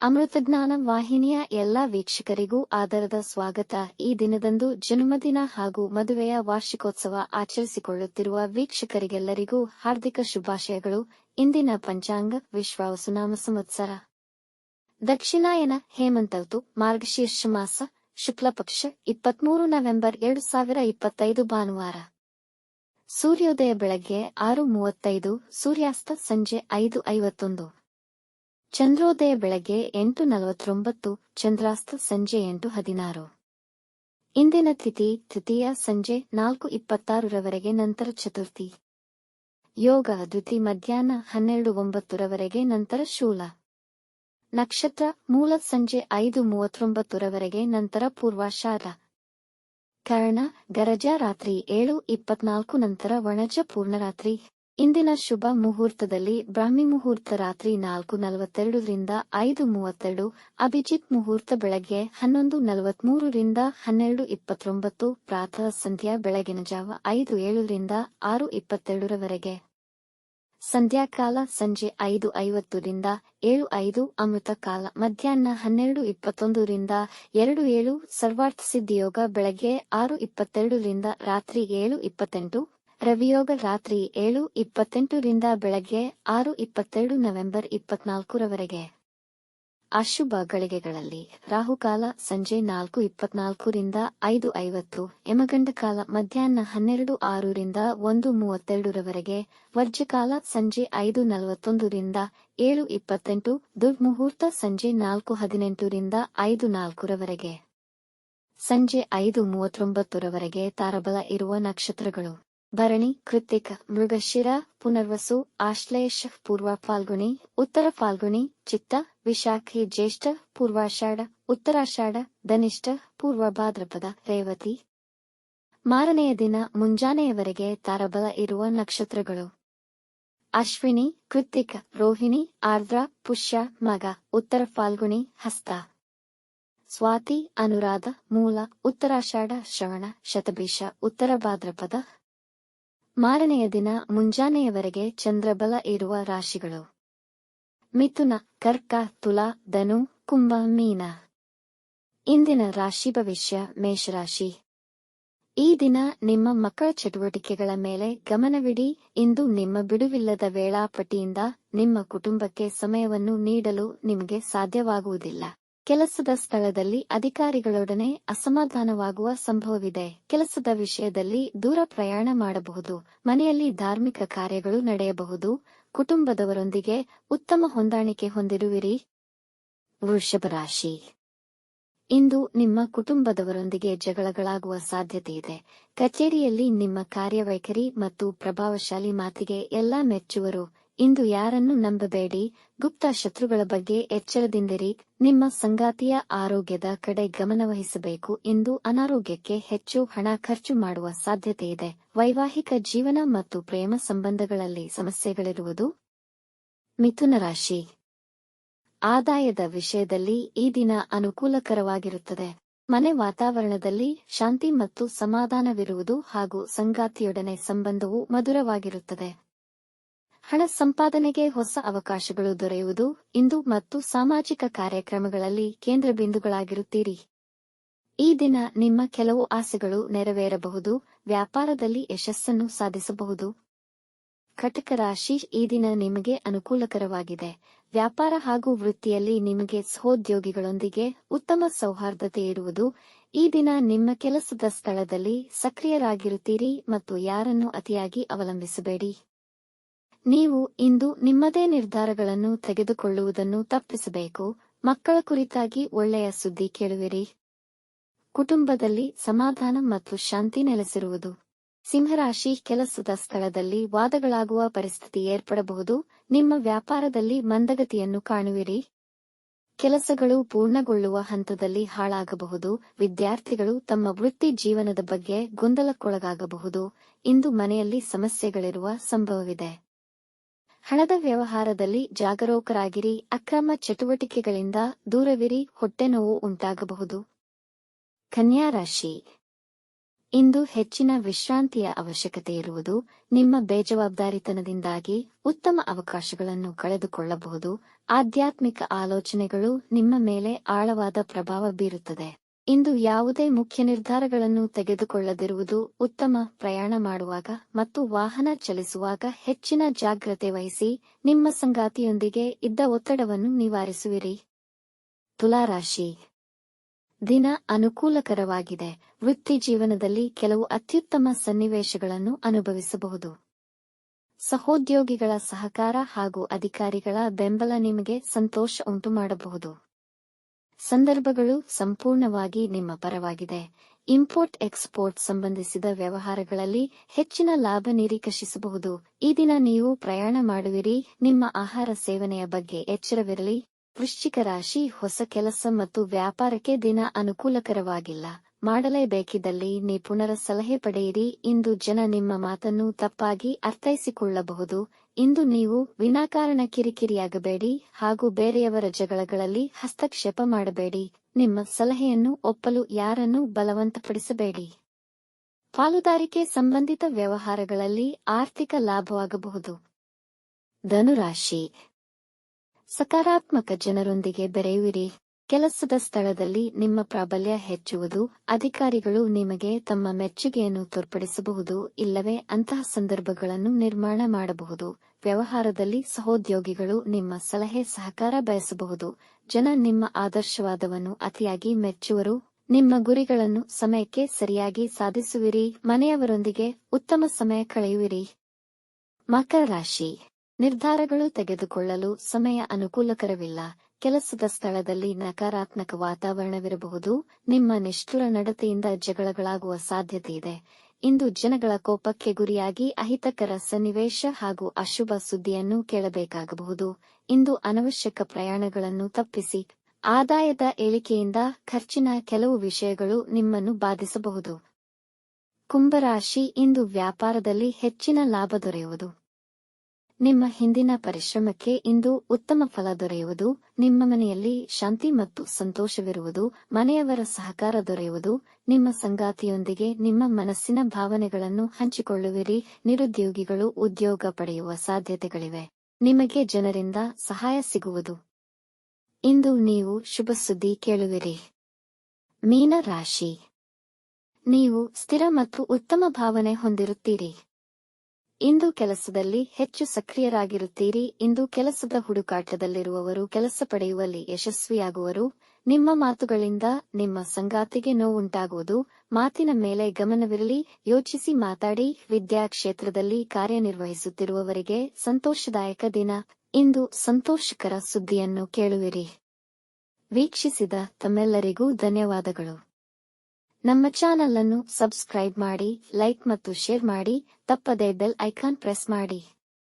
ಅಮೃತಜ್ಞಾನ ವಾಹಿನಿಯ ಎಲ್ಲಾ ವೀಕ್ಷಕರಿಗೂ ಆದರದ ಸ್ವಾಗತ. ಈ ದಿನದಂದು ಜನ್ಮದಿನ ಹಾಗೂ ಮದುವೆಯ ವಾರ್ಷಿಕೋತ್ಸವ ಆಚರಿಸಿಕೊಳ್ಳುತ್ತಿರುವ ವೀಕ್ಷಕರಿಗೆಲ್ಲರಿಗೂ ಹಾರ್ದಿಕ ಶುಭಾಶಯಗಳು. ಇಂದಿನ ಪಂಚಾಂಗ ವಿಶ್ವಾವಸುನಾಮ ಸಂವತ್ಸರ ದಕ್ಷಿಣಾಯನ ಹೇಮಂತ ಋತು ಮಾರ್ಗಶೀರ್ಷ ಮಾಸ ಶುಕ್ಲಪಕ್ಷ 23 ನವೆಂಬರ್ 2025 ಭಾನುವಾರ. ಸೂರ್ಯೋದಯ ಬೆಳಗ್ಗೆ 6:35, ಸೂರ್ಯಾಸ್ತ ಸಂಜೆ 5:51. ಚಂದ್ರೋದಯ ಬೆಳಗ್ಗೆ 8:49, ಚಂದ್ರಾಸ್ತ ಸಂಜೆ 8:16. ಇಂದಿನ ತಿಥಿ ತೃತೀಯ ಸಂಜೆ 4:26 ರವರೆಗೆ, ನಂತರ ಚತುರ್ಥಿ. ಯೋಗ ದ್ವಿತಿ ಮಧ್ಯಾಹ್ನ 12:09 ರವರೆಗೆ, ನಂತರ ಶೂಲ. ನಕ್ಷತ್ರ ಮೂಲ ಸಂಜೆ 5:39 ರವರೆಗೆ, ನಂತರ ಪೂರ್ವಾಷಾಢ. ಕರ್ಣ ಗರಜ ರಾತ್ರಿ 7:24, ನಂತರ ವಣಜ ಪೂರ್ಣರಾತ್ರಿ. ಇಂದಿನ ಶುಭ ಮುಹೂರ್ತದಲ್ಲಿ ಬ್ರಾಹ್ಮಿ ಮುಹೂರ್ತ ರಾತ್ರಿ 4:42 ರಿಂದ 5:32, ಅಭಿಜಿತ್ ಮುಹೂರ್ತ ಬೆಳಗ್ಗೆ 11:43 ರಿಂದ 12:29, ಪ್ರಾತಃ ಸಂಧ್ಯಾ ಬೆಳಗಿನ ಜಾವ 5:07 ರಿಂದ 6:22 ರವರೆಗೆ. ಸಂಧ್ಯಾಕಾಲ ಸಂಜೆ 5:50 ರಿಂದ 7:05, ಅಮೃತ ಕಾಲ ಮಧ್ಯಾಹ್ನ 12:21 ರಿಂದ 2:07, ಸರ್ವಾರ್ಥಸಿದ್ಧಿಯೋಗ ಬೆಳಗ್ಗೆ 6:22 ರಿಂದ ರಾತ್ರಿ 7:28, ರವಿಯೋಗ ರಾತ್ರಿ 7:28 ರಿಂದ ಬೆಳಗ್ಗೆ 6:22 ನವೆಂಬರ್ 24 ರವರೆಗೆ. ಅಶುಭ ಗಳಿಗೆಗಳಲ್ಲಿ ರಾಹುಕಾಲ ಸಂಜೆ 4:24 ರಿಂದ 5:50, ಯಮಗಂಡ ಕಾಲ ಮಧ್ಯಾಹ್ನ 12:06 ರಿಂದ 1:32 ರವರೆಗೆ, ವರ್ಜಕಾಲ ಸಂಜೆ 5:41 ರಿಂದ 7:28, ದುರ್ಮುಹೂರ್ತ ಸಂಜೆ 4:18 ರಿಂದ 5:04 ರವರೆಗೆ. ಸಂಜೆ 5:39 ರವರೆಗೆ ತಾರಬಲ ಇರುವ ನಕ್ಷತ್ರಗಳು: ಭರಣಿ, ಕೃತ್ತಿಕ, ಮೃಗಶಿರ, ಪುನರ್ವಸು, ಆಶ್ಲೇಷ, ಪೂರ್ವ ಫಾಲ್ಗುಣಿ, ಉತ್ತರ ಫಾಲ್ಗುಣಿ, ಚಿತ್ತ, ವಿಶಾಖಿ, ಜ್ಯೇಷ್ಠ, ಪೂರ್ವಾಷಾಢ, ಉತ್ತರಾಷಾಢ, ಧನಿಷ್ಠ, ಪೂರ್ವ ಭಾದ್ರಪದ, ರೇವತಿ. ಮಾರನೆಯ ದಿನ ಮುಂಜಾನೆಯವರೆಗೆ ತಾರಬಲ ಇರುವ ನಕ್ಷತ್ರಗಳು: ಅಶ್ವಿನಿ, ಕೃತ್ತಿಕ, ರೋಹಿಣಿ, ಆರ್ದ್ರ, ಪುಷ್ಯ, ಮಗ, ಉತ್ತರ ಫಾಲ್ಗುಣಿ, ಹಸ್ತ. ಸ್ವಾತಿ, ಅನುರಾಧ, ಮೂಲ, ಉತ್ತರಾಷಾಢ, ಶ್ರವಣ, ಶತಭಿಷ, ಉತ್ತರ ಭಾದ್ರಪದ. ಮಾರನೆಯ ದಿನ ಮುಂಜಾನೆಯವರೆಗೆ ಚಂದ್ರಬಲ ಇರುವ ರಾಶಿಗಳು: ಮಿಥುನ, ಕರ್ಕ, ತುಲಾ, ಧನು, ಕುಂಭ, ಮೀನ. ಇಂದಿನ ರಾಶಿ ಭವಿಷ್ಯ: ಮೇಷರಾಶಿ. ಈ ದಿನ ನಿಮ್ಮ ಮಕ್ಕಳ ಚಟುವಟಿಕೆಗಳ ಮೇಲೆ ಗಮನವಿಡಿ. ಇಂದು ನಿಮ್ಮ ಬಿಡುವಿಲ್ಲದ ವೇಳಾಪಟ್ಟಿಯಿಂದ ನಿಮ್ಮ ಕುಟುಂಬಕ್ಕೆ ಸಮಯವನ್ನು ನೀಡಲು ನಿಮಗೆ ಸಾಧ್ಯವಾಗುವುದಿಲ್ಲ. ಕೆಲಸದ ಸ್ಥಳದಲ್ಲಿ ಅಧಿಕಾರಿಗಳೊಡನೆ ಅಸಮಾಧಾನವಾಗುವ ಸಂಭವವಿದೆ. ಕೆಲಸದ ವಿಷಯದಲ್ಲಿ ದೂರ ಪ್ರಯಾಣ ಮಾಡಬಹುದು. ಮನೆಯಲ್ಲಿ ಧಾರ್ಮಿಕ ಕಾರ್ಯಗಳು ನಡೆಯಬಹುದು. ಕುಟುಂಬದವರೊಂದಿಗೆ ಉತ್ತಮ ಹೊಂದಾಣಿಕೆ ಹೊಂದಿರುವಿರಿ. ವೃಷಭ ರಾಶಿ. ಇಂದು ನಿಮ್ಮ ಕುಟುಂಬದವರೊಂದಿಗೆ ಜಗಳಗಳಾಗುವ ಸಾಧ್ಯತೆ ಇದೆ. ಕಚೇರಿಯಲ್ಲಿ ನಿಮ್ಮ ಕಾರ್ಯವೈಖರಿ ಮತ್ತು ಪ್ರಭಾವಶಾಲಿ ಮಾತಿಗೆ ಎಲ್ಲಾ ಮೆಚ್ಚುವರು. ಇಂದು ಯಾರನ್ನು ನಂಬಬೇಡಿ. ಗುಪ್ತ ಶತ್ರುಗಳ ಬಗ್ಗೆ ಎಚ್ಚರದಿಂದಿರಿ. ನಿಮ್ಮ ಸಂಗಾತಿಯ ಆರೋಗ್ಯದ ಕಡೆ ಗಮನವಹಿಸಬೇಕು. ಇಂದು ಅನಾರೋಗ್ಯಕ್ಕೆ ಹೆಚ್ಚು ಹಣ ಖರ್ಚು ಮಾಡುವ ಸಾಧ್ಯತೆ ಇದೆ. ವೈವಾಹಿಕ ಜೀವನ ಮತ್ತು ಪ್ರೇಮ ಸಂಬಂಧಗಳಲ್ಲಿ ಸಮಸ್ಯೆಗಳಿರುವುದು. ಮಿಥುನ ರಾಶಿ. ಆದಾಯದ ವಿಷಯದಲ್ಲಿ ಈ ದಿನ ಅನುಕೂಲಕರವಾಗಿರುತ್ತದೆ. ಮನೆ ವಾತಾವರಣದಲ್ಲಿ ಶಾಂತಿ ಮತ್ತು ಸಮಾಧಾನವಿರುವುದು ಹಾಗೂ ಸಂಗಾತಿಯೊಡನೆ ಸಂಬಂಧವು ಮಧುರವಾಗಿರುತ್ತದೆ. ಹಣ ಸಂಪಾದನೆಗೆ ಹೊಸ ಅವಕಾಶಗಳು ದೊರೆಯುವುದು. ಇಂದು ಮತ್ತು ಸಾಮಾಜಿಕ ಕಾರ್ಯಕ್ರಮಗಳಲ್ಲಿ ಕೇಂದ್ರಬಿಂದುಗಳಾಗಿರುತ್ತೀರಿ. ಈ ದಿನ ನಿಮ್ಮ ಕೆಲವು ಆಸೆಗಳು ನೆರವೇರಬಹುದು. ವ್ಯಾಪಾರದಲ್ಲಿ ಯಶಸ್ಸನ್ನು ಸಾಧಿಸಬಹುದು. ಕಟಕ ರಾಶಿ. ಈ ದಿನ ನಿಮಗೆ ಅನುಕೂಲಕರವಾಗಿದೆ. ವ್ಯಾಪಾರ ಹಾಗೂ ವೃತ್ತಿಯಲ್ಲಿ ನಿಮಗೆ ಸಹೋದ್ಯೋಗಿಗಳೊಂದಿಗೆ ಉತ್ತಮ ಸೌಹಾರ್ದತೆ ಇರುವುದು. ಈ ದಿನ ನಿಮ್ಮ ಕೆಲಸದ ಸ್ಥಳದಲ್ಲಿ ಸಕ್ರಿಯರಾಗಿರುತ್ತೀರಿ ಮತ್ತು ಯಾರನ್ನು ಅತಿಯಾಗಿ ಅವಲಂಬಿಸಬೇಡಿ. ನೀವು ಇಂದು ನಿಮ್ಮದೇ ನಿರ್ಧಾರಗಳನ್ನು ತೆಗೆದುಕೊಳ್ಳುವುದನ್ನು ತಪ್ಪಿಸಬೇಕು. ಮಕ್ಕಳ ಕುರಿತಾಗಿ ಒಳ್ಳೆಯ ಸುದ್ದಿ ಕೇಳುವಿರಿ. ಕುಟುಂಬದಲ್ಲಿ ಸಮಾಧಾನ ಮತ್ತು ಶಾಂತಿ ನೆಲೆಸಿರುವುದು. ಸಿಂಹರಾಶಿ. ಕೆಲಸದ ಸ್ಥಳದಲ್ಲಿ ವಾದಗಳಾಗುವ ಪರಿಸ್ಥಿತಿ ಏರ್ಪಡಬಹುದು. ನಿಮ್ಮ ವ್ಯಾಪಾರದಲ್ಲಿ ಮಂದಗತಿಯನ್ನು ಕಾಣುವಿರಿ. ಕೆಲಸಗಳು ಪೂರ್ಣಗೊಳ್ಳುವ ಹಂತದಲ್ಲಿ ಹಾಳಾಗಬಹುದು. ವಿದ್ಯಾರ್ಥಿಗಳು ತಮ್ಮ ವೃತ್ತಿ ಜೀವನದ ಬಗ್ಗೆ ಗೊಂದಲಕ್ಕೊಳಗಾಗಬಹುದು. ಇಂದು ಮನೆಯಲ್ಲಿ ಸಮಸ್ಯೆಗಳಿರುವ ಸಂಭವವಿದೆ. ಹಣದ ವ್ಯವಹಾರದಲ್ಲಿ ಜಾಗರೂಕರಾಗಿರಿ. ಅಕ್ರಮ ಚಟುವಟಿಕೆಗಳಿಂದ ದೂರವಿರಿ. ಹೊಟ್ಟೆನೋವು ಉಂಟಾಗಬಹುದು. ಕನ್ಯಾ ರಾಶಿ. ಇಂದು ಹೆಚ್ಚಿನ ವಿಶ್ರಾಂತಿಯ ಅವಶ್ಯಕತೆ ಇರುವುದು. ನಿಮ್ಮ ಬೇಜವಾಬ್ದಾರಿತನದಿಂದಾಗಿ ಉತ್ತಮ ಅವಕಾಶಗಳನ್ನು ಕಳೆದುಕೊಳ್ಳಬಹುದು. ಆಧ್ಯಾತ್ಮಿಕ ಆಲೋಚನೆಗಳು ನಿಮ್ಮ ಮೇಲೆ ಆಳವಾದ ಪ್ರಭಾವ ಬೀರುತ್ತದೆ. ಇಂದು ಯಾವುದೇ ಮುಖ್ಯ ನಿರ್ಧಾರಗಳನ್ನು ತೆಗೆದುಕೊಳ್ಳದಿರುವುದು ಉತ್ತಮ. ಪ್ರಯಾಣ ಮಾಡುವಾಗ ಮತ್ತು ವಾಹನ ಚಲಿಸುವಾಗ ಹೆಚ್ಚಿನ ಜಾಗ್ರತೆ ವಹಿಸಿ. ನಿಮ್ಮ ಸಂಗಾತಿಯೊಂದಿಗೆ ಇದ್ದ ಒತ್ತಡವನ್ನು ನಿವಾರಿಸುವಿರಿ. ತುಲಾರಾಶಿ ದಿನ ಅನುಕೂಲಕರವಾಗಿದೆ. ವೃತ್ತಿ ಜೀವನದಲ್ಲಿ ಕೆಲವು ಅತ್ಯುತ್ತಮ ಸನ್ನಿವೇಶಗಳನ್ನು ಅನುಭವಿಸಬಹುದು. ಸಹೋದ್ಯೋಗಿಗಳ ಸಹಕಾರ ಹಾಗೂ ಅಧಿಕಾರಿಗಳ ಬೆಂಬಲ ನಿಮಗೆ ಸಂತೋಷ ಉಂಟುಮಾಡಬಹುದು. ಸಂದರ್ಭಗಳು ಸಂಪೂರ್ಣವಾಗಿ ನಿಮ್ಮ ಪರವಾಗಿದೆ. ಇಂಪೋರ್ಟ್ ಎಕ್ಸ್ಪೋರ್ಟ್ ಸಂಬಂಧಿಸಿದ ವ್ಯವಹಾರಗಳಲ್ಲಿ ಹೆಚ್ಚಿನ ಲಾಭ ನಿರೀಕ್ಷಿಸಬಹುದು. ಈ ದಿನ ನೀವು ಪ್ರಯಾಣ ಮಾಡುವಿರಿ. ನಿಮ್ಮ ಆಹಾರ ಸೇವನೆಯ ಬಗ್ಗೆ ಎಚ್ಚರವಿರಲಿ. ವೃಶ್ಚಿಕ ರಾಶಿ ಹೊಸ ಕೆಲಸ ಮತ್ತು ವ್ಯಾಪಾರಕ್ಕೆ ದಿನ ಅನುಕೂಲಕರವಾಗಿಲ್ಲ. ಮಾಡಲೇಬೇಕಿದ್ದಲ್ಲಿ ನಿಪುಣರ ಸಲಹೆ ಪಡೆಯಿರಿ. ಇಂದು ಜನ ನಿಮ್ಮ ಮಾತನ್ನು ತಪ್ಪಾಗಿ ಅರ್ಥೈಸಿಕೊಳ್ಳಬಹುದು. ಇಂದು ನೀವು ವಿನಾಕಾರಣ ಕಿರಿಕಿರಿಯಾಗಬೇಡಿ ಹಾಗೂ ಬೇರೆಯವರ ಜಗಳಗಳಲ್ಲಿ ಹಸ್ತಕ್ಷೇಪ ಮಾಡಬೇಡಿ. ನಿಮ್ಮ ಸಲಹೆಯನ್ನು ಒಪ್ಪಲು ಯಾರನ್ನೂ ಬಲವಂತಪಡಿಸಬೇಡಿ. ಪಾಲುದಾರಿಕೆ ಸಂಬಂಧಿತ ವ್ಯವಹಾರಗಳಲ್ಲಿ ಆರ್ಥಿಕ ಲಾಭವಾಗಬಹುದು. ಧನುರಾಶಿ ಸಕಾರಾತ್ಮಕ ಜನರೊಂದಿಗೆ ಬೆರೆಯುವಿರಿ. ಕೆಲಸದ ಸ್ಥಳದಲ್ಲಿ ನಿಮ್ಮ ಪ್ರಾಬಲ್ಯ ಹೆಚ್ಚುವುದು. ಅಧಿಕಾರಿಗಳು ನಿಮಗೆ ತಮ್ಮ ಮೆಚ್ಚುಗೆಯನ್ನು ತೋರ್ಪಡಿಸಬಹುದು, ಇಲ್ಲವೇ ಅಂತಹ ಸಂದರ್ಭಗಳನ್ನು ನಿರ್ಮಾಣ ಮಾಡಬಹುದು. ವ್ಯವಹಾರದಲ್ಲಿ ಸಹೋದ್ಯೋಗಿಗಳು ನಿಮ್ಮ ಸಲಹೆ ಸಹಕಾರ ಬಯಸಬಹುದು. ಜನ ನಿಮ್ಮ ಆದರ್ಶವಾದವನ್ನು ಅತಿಯಾಗಿ ಮೆಚ್ಚುವರು. ನಿಮ್ಮ ಗುರಿಗಳನ್ನು ಸಮಯಕ್ಕೆ ಸರಿಯಾಗಿ ಸಾಧಿಸುವಿರಿ. ಮನೆಯವರೊಂದಿಗೆ ಉತ್ತಮ ಸಮಯ ಕಳೆಯುವಿರಿ. ಮಕರ ರಾಶಿ ನಿರ್ಧಾರಗಳು ತೆಗೆದುಕೊಳ್ಳಲು ಸಮಯ ಅನುಕೂಲಕರವಿಲ್ಲ. ಕೆಲಸದ ಸ್ಥಳದಲ್ಲಿ ನಕಾರಾತ್ಮಕ ವಾತಾವರಣವಿರಬಹುದು. ನಿಮ್ಮ ನಿಷ್ಠುರ ನಡತೆಯಿಂದ ಜಗಳಗಳಾಗುವ ಸಾಧ್ಯತೆಯಿದೆ. ಇಂದು ಜನಗಳ ಕೋಪಕ್ಕೆ ಗುರಿಯಾಗಿ ಅಹಿತಕರ ಸನ್ನಿವೇಶ ಹಾಗೂ ಅಶುಭ ಸುದ್ದಿಯನ್ನು ಕೇಳಬೇಕಾಗಬಹುದು. ಇಂದು ಅನವಶ್ಯಕ ಪ್ರಯಾಣಗಳನ್ನು ತಪ್ಪಿಸಿ. ಆದಾಯದ ಇಳಿಕೆಯಿಂದ ಖರ್ಚಿನ ಕೆಲವು ವಿಷಯಗಳು ನಿಮ್ಮನ್ನು ಬಾಧಿಸಬಹುದು. ಕುಂಭರಾಶಿ ಇಂದು ವ್ಯಾಪಾರದಲ್ಲಿ ಹೆಚ್ಚಿನ ಲಾಭ ದೊರೆಯುವುದು. ನಿಮ್ಮ ಹಿಂದಿನ ಪರಿಶ್ರಮಕ್ಕೆ ಇಂದು ಉತ್ತಮ ಫಲ ದೊರೆಯುವುದು. ನಿಮ್ಮ ಮನೆಯಲ್ಲಿ ಶಾಂತಿ ಮತ್ತು ಸಂತೋಷವಿರುವುದು. ಮನೆಯವರ ಸಹಕಾರ ದೊರೆಯುವುದು. ನಿಮ್ಮ ಸಂಗಾತಿಯೊಂದಿಗೆ ನಿಮ್ಮ ಮನಸ್ಸಿನ ಭಾವನೆಗಳನ್ನು ಹಂಚಿಕೊಳ್ಳುವಿರಿ. ನಿರುದ್ಯೋಗಿಗಳು ಉದ್ಯೋಗ ಪಡೆಯುವ ಸಾಧ್ಯತೆಗಳಿವೆ. ನಿಮಗೆ ಜನರಿಂದ ಸಹಾಯ ಸಿಗುವುದು. ಇಂದು ನೀವು ಶುಭ ಸುದ್ದಿ ಕೇಳುವಿರಿ. ಮೀನ ರಾಶಿ ನೀವು ಸ್ಥಿರ ಮತ್ತು ಉತ್ತಮ ಭಾವನೆ ಹೊಂದಿರುತ್ತೀರಿ. ಇಂದು ಕೆಲಸದಲ್ಲಿ ಹೆಚ್ಚು ಸಕ್ರಿಯರಾಗಿರುತ್ತೀರಿ. ಇಂದು ಕೆಲಸದ ಹುಡುಕಾಟದಲ್ಲಿರುವವರು ಕೆಲಸ ಪಡೆಯುವಲ್ಲಿ ಯಶಸ್ವಿಯಾಗುವರು. ನಿಮ್ಮ ಮಾತುಗಳಿಂದ ನಿಮ್ಮ ಸಂಗಾತಿಗೆ ನೋವುಂಟಾಗುವುದು. ಮಾತಿನ ಮೇಲೆ ಗಮನವಿರಲಿ. ಯೋಚಿಸಿ ಮಾತಾಡಿ. ವಿದ್ಯಾ ಕ್ಷೇತ್ರದಲ್ಲಿ ಕಾರ್ಯನಿರ್ವಹಿಸುತ್ತಿರುವವರಿಗೆ ಸಂತೋಷದಾಯಕ ದಿನ. ಇಂದು ಸಂತೋಷಕರ ಸುದ್ದಿಯನ್ನು ಕೇಳುವಿರಿ. ವೀಕ್ಷಿಸಿದ ತಮ್ಮೆಲ್ಲರಿಗೂ ಧನ್ಯವಾದಗಳು. ನಮ್ಮ ಚಾನಲ್ ಅನ್ನು ಸಬ್ಸ್ಕ್ರೈಬ್ ಮಾಡಿ, ಲೈಕ್ ಮತ್ತು ಶೇರ್ ಮಾಡಿ. ತಪ್ಪದೇ ಬೆಲ್ ಐಕಾನ್ ಪ್ರೆಸ್ ಮಾಡಿ.